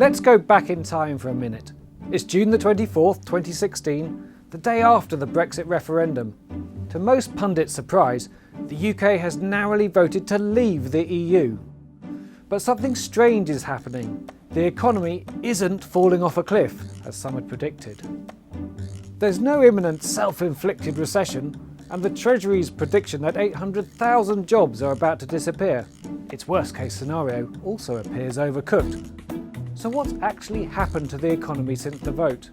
Let's go back in time for a minute. It's June the 24th, 2016, the day after the Brexit referendum. To most pundits' surprise, the UK has narrowly voted to leave the EU. But something strange is happening. The economy isn't falling off a cliff, as some had predicted. There's no imminent self-inflicted recession, and the Treasury's prediction that 800,000 jobs are about to disappear. Its worst-case scenario also appears overcooked. So what's actually happened to the economy since the vote?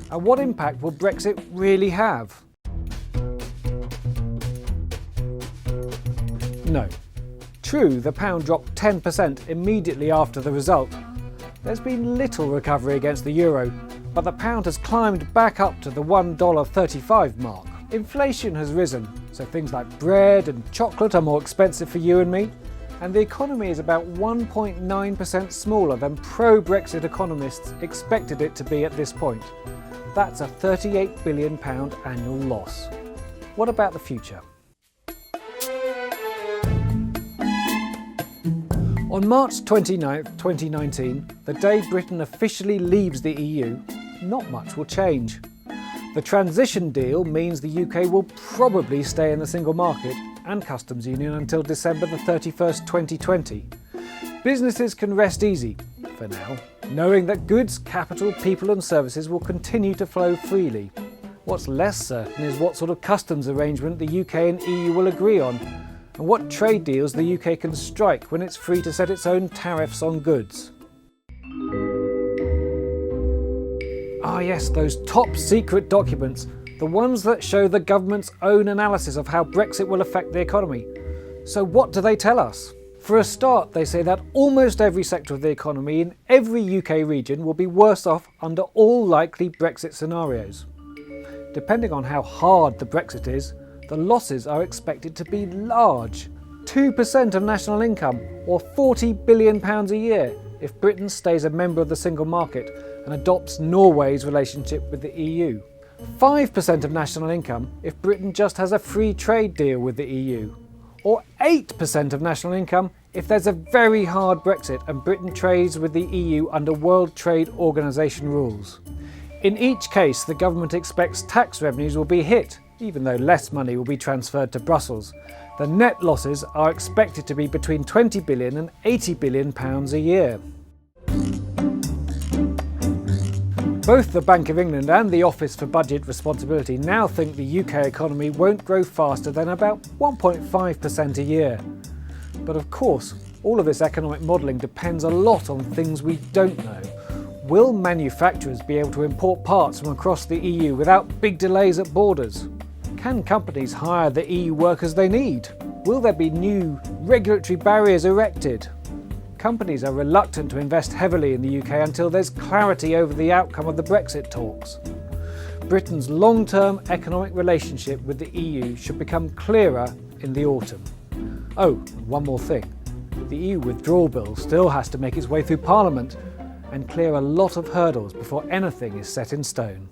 And what impact will Brexit really have? No. True, the pound dropped 10% immediately after the result. There's been little recovery against the euro, but the pound has climbed back up to the $1.35 mark. Inflation has risen, so things like bread and chocolate are more expensive for you and me, and the economy is about 1.9% smaller than pro-Brexit economists expected it to be at this point. That's a £38 billion annual loss. What about the future? On March 29, 2019, the day Britain officially leaves the EU, not much will change. The transition deal means the UK will probably stay in the single market and customs union until December the 31st, 2020. Businesses can rest easy, for now, knowing that goods, capital, people and services will continue to flow freely. What's less certain is what sort of customs arrangement the UK and EU will agree on, and what trade deals the UK can strike when it's free to set its own tariffs on goods. Ah yes, those top secret documents, the ones that show the government's own analysis of how Brexit will affect the economy. So what do they tell us? For a start, they say that almost every sector of the economy in every UK region will be worse off under all likely Brexit scenarios. Depending on how hard the Brexit is, the losses are expected to be large. 2% of national income, or £40 billion a year, if Britain stays a member of the single market and adopts Norway's relationship with the EU. 5% of national income if Britain just has a free trade deal with the EU. Or 8% of national income if there's a very hard Brexit and Britain trades with the EU under World Trade Organization rules. In each case, the government expects tax revenues will be hit, even though less money will be transferred to Brussels. The net losses are expected to be between £20 billion and £80 billion a year. Both the Bank of England and the Office for Budget Responsibility now think the UK economy won't grow faster than about 1.5% a year. But of course, all of this economic modelling depends a lot on things we don't know. Will manufacturers be able to import parts from across the EU without big delays at borders? Can companies hire the EU workers they need? Will there be new regulatory barriers erected? Companies are reluctant to invest heavily in the UK until there's clarity over the outcome of the Brexit talks. Britain's long-term economic relationship with the EU should become clearer in the autumn. Oh, and one more thing. The EU withdrawal bill still has to make its way through Parliament and clear a lot of hurdles before anything is set in stone.